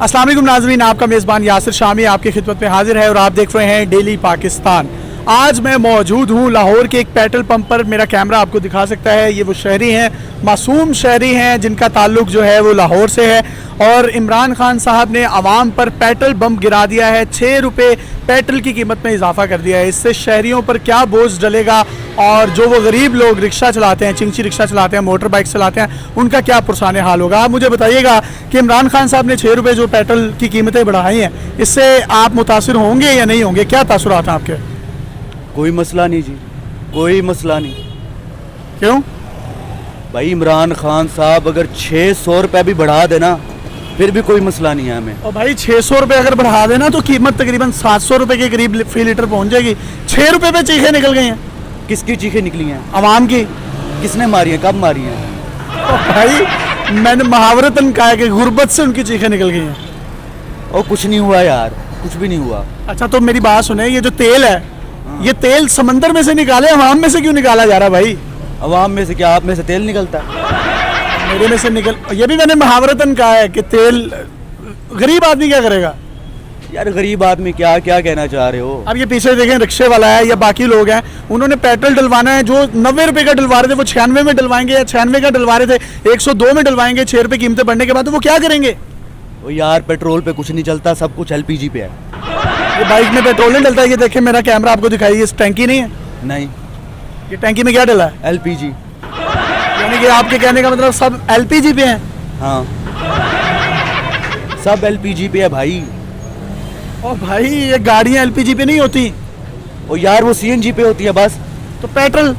अस्सलाम वालेकुम नाज़रीन, आपका मेज़बान यासिर शामी आपकी खिदमत में हाजिर है और आप देख रहे हैं डेली पाकिस्तान। आज मैं मौजूद हूँ लाहौर के एक पेट्रोल पंप पर। मेरा कैमरा आपको दिखा सकता है। ये वो शहरी हैं, मासूम शहरी हैं जिनका ताल्लुक़ जो है वो लाहौर से है। और इमरान खान साहब ने आवाम पर पेट्रोल बम गिरा दिया है। 6 रुपये पेट्रोल की कीमत में इजाफा कर दिया है। इससे शहरियों पर क्या बोझ डलेगा और जो वो गरीब लोग रिक्शा चलाते हैं, चिंची रिक्शा चलाते हैं, मोटर बाइक चलाते हैं, उनका क्या पुरसाने हाल होगा। आप मुझे बताइएगा कि इमरान खान साहब ने 6 रुपये जो पेट्रोल की कीमतें बढ़ाई हैं, इससे आप मुतासिर होंगे या नहीं होंगे? क्या तासुरात हैं आपके? कोई मसला नहीं जी, कोई मसला नहीं। क्यों भाई इमरान खान साहब अगर 600 रुपये भी बढ़ा देना फिर भी कोई मसला नहीं है हमें। और भाई 600 रुपये अगर बढ़ा देना तो कीमत तकरीबन 700 रुपये के करीब फी लीटर पहुंच जाएगी। 6 रुपये पे चीखें निकल गई हैं। किसकी चीखें निकली हैं? आवाम की। किसने मारी हैं, कब मारी हैं? और भाई मैंने मुहावरतन कहा है कि गुर्बत से उनकी चीखें निकल गई हैं। और कुछ नहीं हुआ यार, कुछ भी नहीं हुआ। अच्छा तो मेरी बात सुने, ये जो तेल है, ये तेल समंदर में से निकाले, आवाम में से क्यों निकाला जा रहा भाई? अवाम में से क्या, आप में से तेल निकलता है? मेरे में से निकल, ये भी मैंने मुहावरतन कहा है कि तेल, गरीब आदमी क्या करेगा? यार गरीब आदमी क्या क्या कहना चाह रहे हो? अब ये पीछे देखें, रिक्शे वाला है या बाकी लोग हैं, उन्होंने पेट्रोल डलवाना है। जो 90 रुपये का डलवा रहे थे वो 96 में डलवाएंगे, या 96 का डलवा रहे थे 102 में डलवाएंगे। 6 रुपये कीमतें बढ़ने के बाद तो वो क्या करेंगे? ओ यार पेट्रोल पे कुछ नहीं चलता, सब कुछ एलपीजी पे है। ये बाइक में पेट्रोल नहीं डलता है। ये देखें, मेरा कैमरा आपको दिखाइए, इस टैंकी नहीं है, नहीं, ये टैंकी में क्या डला है? एलपीजी। यानी कि आपके कहने का मतलब सब एलपीजी पे हैं? हाँ, सब एलपीजी पे है भाई। और भाई ये गाड़ियाँ एलपीजी पे नहीं होती। ओ यार वो सीएनजी पे होती है बस। तो पेट्रोल,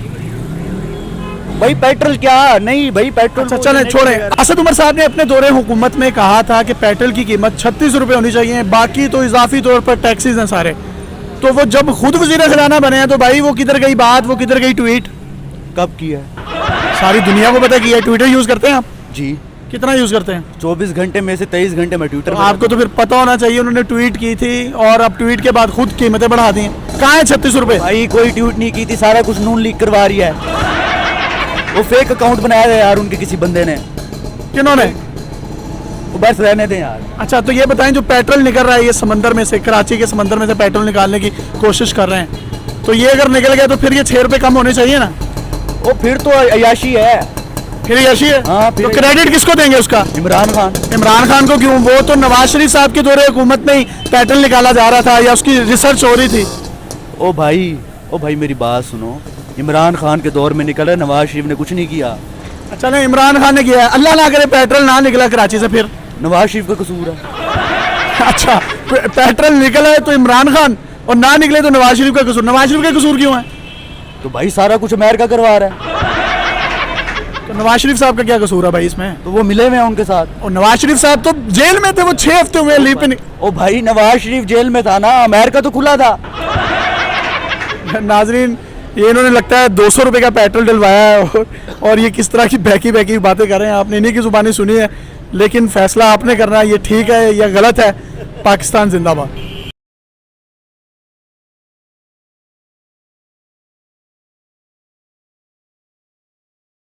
भाई पेट्रोल क्या नहीं भाई, पेट्रोल। अच्छा चलें छोड़ें। असद उमर साहब ने अपने दौरे हुकूमत में कहा था कि पेट्रोल की कीमत 36 रुपये होनी चाहिए, बाकी तो इजाफी तौर पर टैक्सीज हैं सारे। तो वो जब खुद वज़ीर ख़जाना बने हैं तो भाई वो किधर गई बात, वो किधर गई ट्वीट? कब की है? सारी दुनिया को पता किया है। ट्विटर यूज़ करते हैं आप? जी। कितना यूज़ करते हैं? 24 घंटे में से 23 घंटे में ट्विटर। तो आपको तो फिर पता होना चाहिए, उन्होंने ट्वीट की थी और अब ट्वीट के बाद खुद कीमतें बढ़ा दी हैं। कहाँ है 36 रुपये? भाई कोई ट्वीट नहीं की थी, सारा कुछ नून लीक करवा रही है। वो फेक अकाउंट बनाया है यार उनके किसी बंदे ने। किन्होंने? वो बस रहने दें यार। अच्छा तो ये बताएं, जो पेट्रोल निकल रहा है ये समंदर में से, कराची के समंदर में से पेट्रोल निकालने की कोशिश कर रहे हैं, तो ये अगर निकल गया तो फिर ये 6 रुपये कम होने चाहिए ना? वो फिर तो अयाशी है। फिर यशी है। हाँ, तो क्रेडिट किसको देंगे उसका? इमरान खान। इमरान खान को क्यों? वो तो नवाज शरीफ साहब के दौरे हुकूमत में ही पेट्रोल निकाला जा रहा था, या उसकी रिसर्च हो रही थी। ओ भाई मेरी बात सुनो, इमरान खान के दौर में निकला, नवाज शरीफ ने कुछ नहीं किया। अच्छा नहीं, इमरान खान ने किया है। अल्लाह ना करे पेट्रोल ना निकला कराची से, फिर नवाज शरीफ का कसूर है। अच्छा पेट्रोल निकला है तो इमरान खान, और ना निकले तो नवाज शरीफ का कसूर। नवाज शरीफ का कसूर क्यों है? तो भाई सारा कुछ अमेरिका करवा रहा है। तो नवाज शरीफ साहब का क्या कसूर है भाई इसमें? तो वो मिले हुए हैं उनके साथ। और नवाज शरीफ साहब तो जेल में थे, वो 6 हफ्ते हुए लीव पे। ओ भाई नवाज शरीफ जेल में था ना, अमेरिका तो खुला था। नाजरीन, ये इन्होंने लगता है 200 रुपये का पेट्रोल डलवाया है और ये किस तरह की बहकी बातें कर रहे हैं। आपने इन्हीं की जुबानी सुनी है, लेकिन फैसला आपने करना है, ये ठीक है या गलत है। पाकिस्तान जिंदाबाद।